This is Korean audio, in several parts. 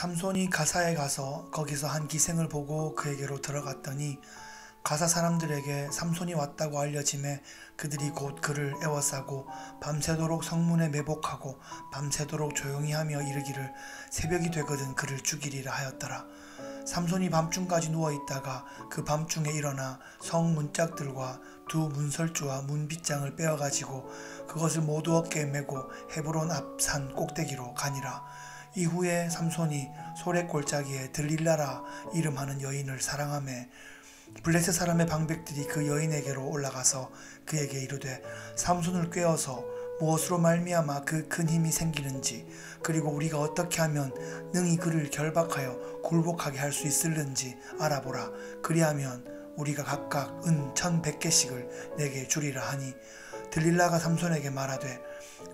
삼손이 가사에 가서 거기서 한 기생을 보고 그에게로 들어갔더니 가사 사람들에게 삼손이 왔다고 알려짐에 그들이 곧 그를 애워싸고 밤새도록 성문에 매복하고 밤새도록 조용히 하며 이르기를 새벽이 되거든 그를 죽이리라 하였더라. 삼손이 밤중까지 누워있다가 그 밤중에 일어나 성 문짝들과 두 문설주와 문빗장을 빼어가지고 그것을 모두 어깨에 메고 헤브론 앞 산 꼭대기로 가니라. 이후에 삼손이 소래 골짜기에 들릴라라 이름하는 여인을 사랑하매 블레셋 사람의 방백들이 그 여인에게로 올라가서 그에게 이르되 삼손을 꾀어서 무엇으로 말미암아 그 큰 힘이 생기는지 그리고 우리가 어떻게 하면 능히 그를 결박하여 굴복하게 할 수 있을는지 알아보라. 그리하면 우리가 각각 은 1,100개씩을 내게 주리라 하니 들릴라가 삼손에게 말하되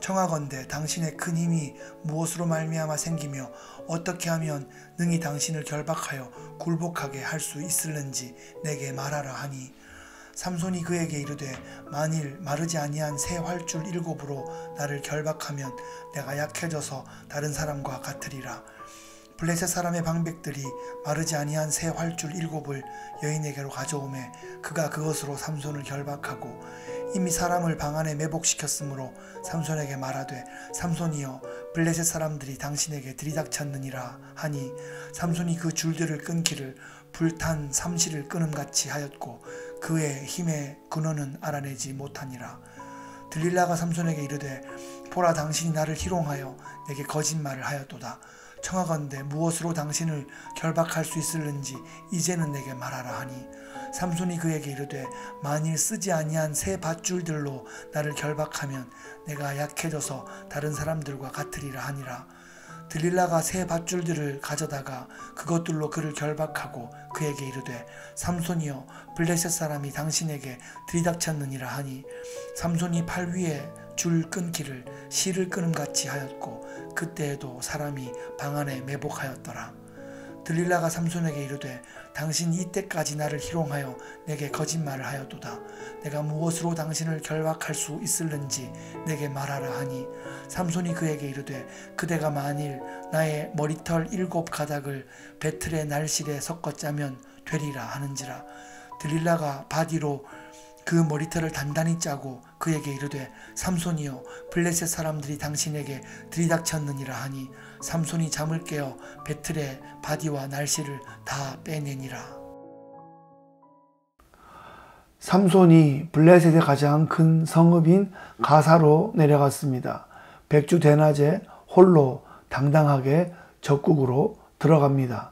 청하건대 당신의 큰 힘이 무엇으로 말미암아 생기며 어떻게 하면 능히 당신을 결박하여 굴복하게 할 수 있을는지 내게 말하라 하니 삼손이 그에게 이르되 만일 마르지 아니한 새 활줄 7으로 나를 결박하면 내가 약해져서 다른 사람과 같으리라. 블레셋 사람의 방백들이 마르지 아니한 새 활줄 7을 여인에게로 가져오매 그가 그것으로 삼손을 결박하고 이미 사람을 방 안에 매복시켰으므로 삼손에게 말하되 삼손이여 블레셋 사람들이 당신에게 들이닥쳤느니라 하니 삼손이 그 줄들을 끊기를 불탄 삼시를 끊음같이 하였고 그의 힘의 근원은 알아내지 못하니라. 들릴라가 삼손에게 이르되 보라 당신이 나를 희롱하여 내게 거짓말을 하였도다. 청하건대 무엇으로 당신을 결박할 수 있을는지 이제는 내게 말하라 하니 삼손이 그에게 이르되 만일 쓰지 아니한 새 밧줄들로 나를 결박하면 내가 약해져서 다른 사람들과 같으리라 하니라. 들릴라가 새 밧줄들을 가져다가 그것들로 그를 결박하고 그에게 이르되 삼손이여 블레셋 사람이 당신에게 들이닥쳤느니라 하니 삼손이 팔 위에 줄 끊기를 실을 끊음같이 하였고 그때에도 사람이 방 안에 매복하였더라. 들릴라가 삼손에게 이르되 당신이 이때까지 나를 희롱하여 내게 거짓말을 하였도다. 내가 무엇으로 당신을 결박할 수 있을는지 내게 말하라 하니 삼손이 그에게 이르되 그대가 만일 나의 머리털 7가닥을 배틀의 날실에 섞어 짜면 되리라 하는지라. 들릴라가 바디로 그 머리털을 단단히 짜고 그에게 이르되 삼손이여 블레셋 사람들이 당신에게 들이닥쳤느니라 하니 삼손이 잠을 깨어 배틀의 바디와 날씨를 다 빼내니라. 삼손이 블레셋의 가장 큰 성읍인 가사로 내려갔습니다. 백주 대낮에 홀로 당당하게 적국으로 들어갑니다.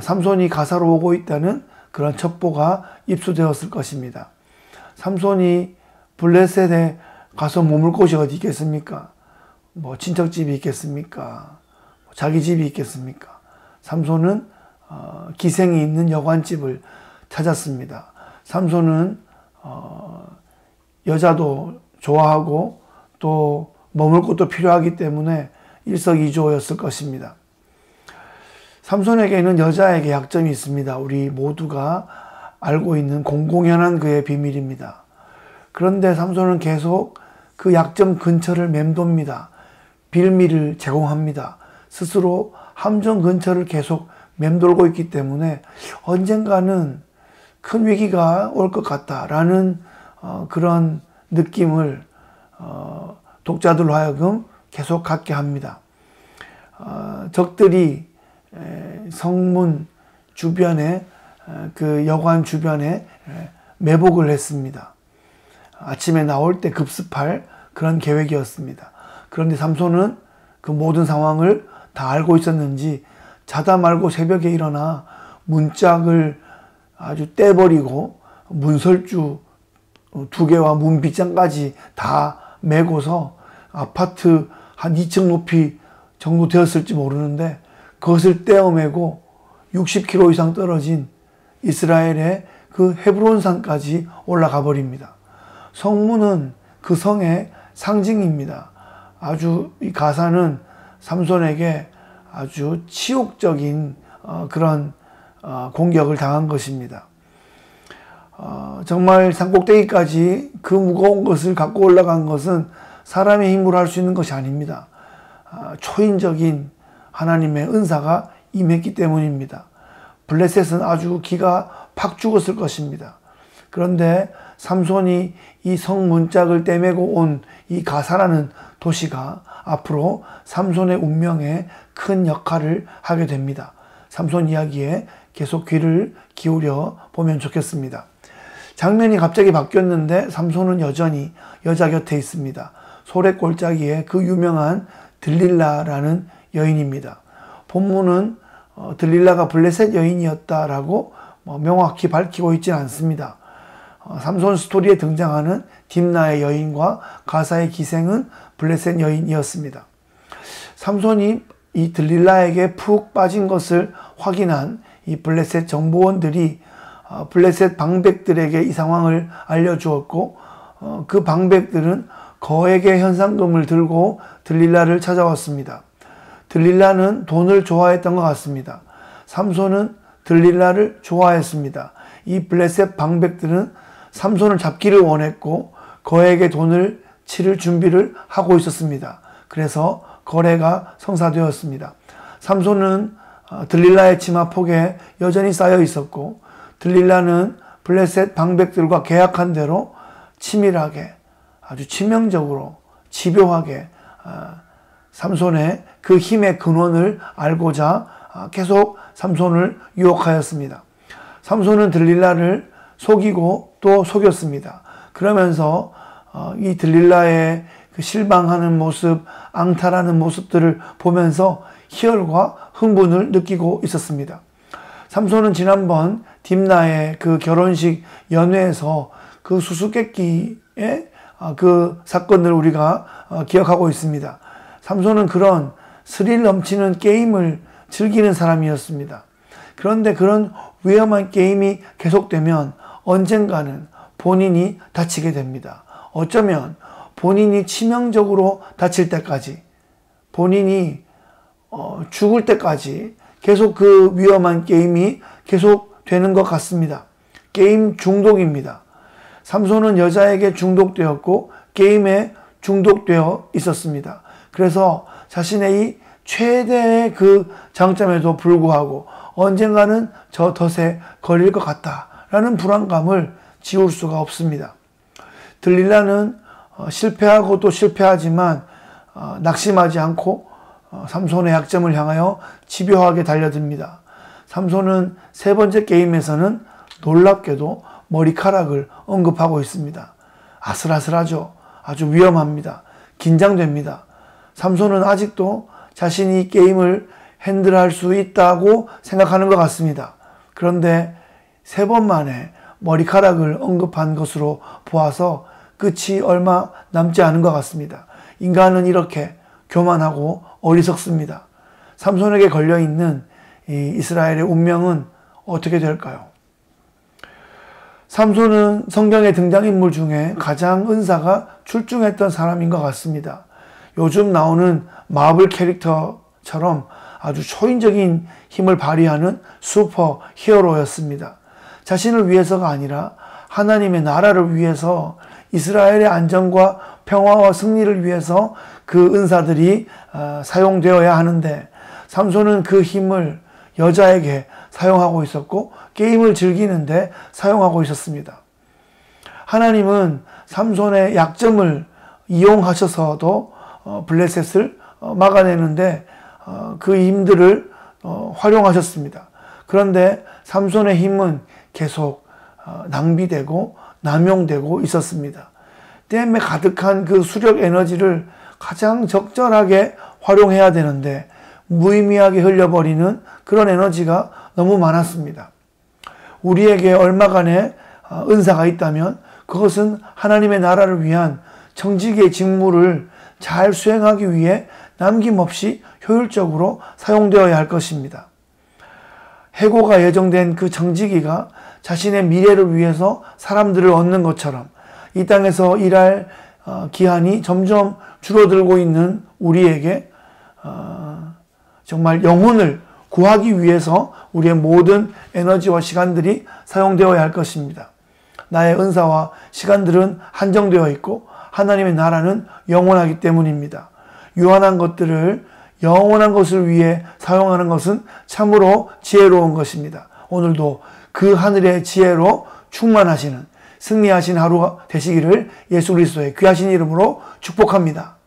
삼손이 가사로 오고 있다는 그런 첩보가 입수되었을 것입니다. 삼손이 블레셋에 가서 머물 곳이 어디 있겠습니까? 친척집이 있겠습니까? 자기 집이 있겠습니까? 삼손은 기생이 있는 여관집을 찾았습니다. 삼손은 여자도 좋아하고 또 머물 곳도 필요하기 때문에 일석이조였을 것입니다. 삼손에게는 여자에게 약점이 있습니다. 우리 모두가 알고 있는 공공연한 그의 비밀입니다. 그런데 삼손은 계속 그 약점 근처를 맴돕니다. 빌미를 제공합니다. 스스로 함정 근처를 계속 맴돌고 있기 때문에 언젠가는 큰 위기가 올 것 같다라는 그런 느낌을 독자들로 하여금 계속 갖게 합니다. 적들이 성문 주변에 그 여관 주변에 매복을 했습니다. 아침에 나올 때 급습할 그런 계획이었습니다. 그런데 삼손은 그 모든 상황을 다 알고 있었는지 자다 말고 새벽에 일어나 문짝을 아주 떼버리고 문설주 2개와 문빗장까지 다 메고서 아파트 한 2층 높이 정도 되었을지 모르는데 그것을 떼어메고 60km 이상 떨어진 이스라엘의 그 헤브론 산까지 올라가 버립니다. 성문은 그 성의 상징입니다. 아주 이 가사는 삼손에게 아주 치욕적인 그런 공격을 당한 것입니다. 정말 산꼭대기까지 그 무거운 것을 갖고 올라간 것은 사람의 힘으로 할 수 있는 것이 아닙니다. 초인적인 하나님의 은사가 임했기 때문입니다. 블레셋은 아주 기가 팍 죽었을 것입니다. 그런데 삼손이 이 성문짝을 떼매고 온 이 가사라는 도시가 앞으로 삼손의 운명에 큰 역할을 하게 됩니다. 삼손 이야기에 계속 귀를 기울여 보면 좋겠습니다. 장면이 갑자기 바뀌었는데 삼손은 여전히 여자 곁에 있습니다. 소래골짜기에 그 유명한 들릴라라는 여인입니다. 본문은 들릴라가 블레셋 여인이었다라고 명확히 밝히고 있지는 않습니다. 삼손 스토리에 등장하는 딥나의 여인과 가사의 기생은 블레셋 여인이었습니다. 삼손이 이 들릴라에게 푹 빠진 것을 확인한 이 블레셋 정보원들이 블레셋 방백들에게 이 상황을 알려주었고, 그 방백들은 거액의 현상금을 들고 들릴라를 찾아왔습니다. 들릴라는 돈을 좋아했던 것 같습니다. 삼손은 들릴라를 좋아했습니다. 이 블레셋 방백들은 삼손을 잡기를 원했고 거액의 돈을 치를 준비를 하고 있었습니다. 그래서 거래가 성사되었습니다. 삼손은 들릴라의 치마폭에 여전히 쌓여 있었고, 들릴라는 블레셋 방백들과 계약한 대로 치밀하게, 아주 치명적으로, 집요하게 삼손의 그 힘의 근원을 알고자 계속 삼손을 유혹하였습니다. 삼손은 들릴라를 속이고 또 속였습니다. 그러면서 이 들릴라의 그 실망하는 모습, 앙탈하는 모습들을 보면서 희열과 흥분을 느끼고 있었습니다. 삼손은 지난번 딥나의 그 결혼식 연회에서 그 수수께끼의 그 사건을 우리가 기억하고 있습니다. 삼손은 그런 스릴 넘치는 게임을 즐기는 사람이었습니다. 그런데 그런 위험한 게임이 계속되면 언젠가는 본인이 다치게 됩니다. 어쩌면 본인이 치명적으로 다칠 때까지, 본인이 죽을 때까지 계속 그 위험한 게임이 계속 되는 것 같습니다. 게임 중독입니다. 삼손은 여자에게 중독되었고 게임에 중독되어 있었습니다. 그래서 자신의 이 최대의 그 장점에도 불구하고 언젠가는 저 덫에 걸릴 것 같다라는 불안감을 지울 수가 없습니다. 들릴라는 실패하고 또 실패하지만 낙심하지 않고 삼손의 약점을 향하여 집요하게 달려듭니다. 삼손은 세 번째 게임에서는 놀랍게도 머리카락을 언급하고 있습니다. 아슬아슬하죠. 아주 위험합니다. 긴장됩니다. 삼손은 아직도 자신이 게임을 핸들할 수 있다고 생각하는 것 같습니다. 그런데 세 번 만에 머리카락을 언급한 것으로 보아서 끝이 얼마 남지 않은 것 같습니다. 인간은 이렇게 교만하고 어리석습니다. 삼손에게 걸려있는 이 이스라엘의 운명은 어떻게 될까요? 삼손은 성경의 등장인물 중에 가장 은사가 출중했던 사람인 것 같습니다. 요즘 나오는 마블 캐릭터처럼 아주 초인적인 힘을 발휘하는 슈퍼 히어로였습니다. 자신을 위해서가 아니라 하나님의 나라를 위해서, 이스라엘의 안정과 평화와 승리를 위해서 그 은사들이 사용되어야 하는데, 삼손은 그 힘을 여자에게 사용하고 있었고 게임을 즐기는데 사용하고 있었습니다. 하나님은 삼손의 약점을 이용하셔서도 블레셋을 막아내는데 그 힘들을 활용하셨습니다. 그런데 삼손의 힘은 계속 낭비되고 남용되고 있었습니다. 댐에 가득한 그 수력 에너지를 가장 적절하게 활용해야 되는데 무의미하게 흘려버리는 그런 에너지가 너무 많았습니다. 우리에게 얼마간의 은사가 있다면 그것은 하나님의 나라를 위한 청지기의 직무를 잘 수행하기 위해 남김없이 효율적으로 사용되어야 할 것입니다. 해고가 예정된 그 청지기가 자신의 미래를 위해서 사람들을 얻는 것처럼 이 땅에서 일할 기한이 점점 줄어들고 있는 우리에게 정말 영혼을 구하기 위해서 우리의 모든 에너지와 시간들이 사용되어야 할 것입니다. 나의 은사와 시간들은 한정되어 있고 하나님의 나라는 영원하기 때문입니다. 유한한 것들을 영원한 것을 위해 사용하는 것은 참으로 지혜로운 것입니다. 오늘도 그 하늘의 지혜로 충만하시는 승리하신 하루가 되시기를 예수 그리스도의 귀하신 이름으로 축복합니다.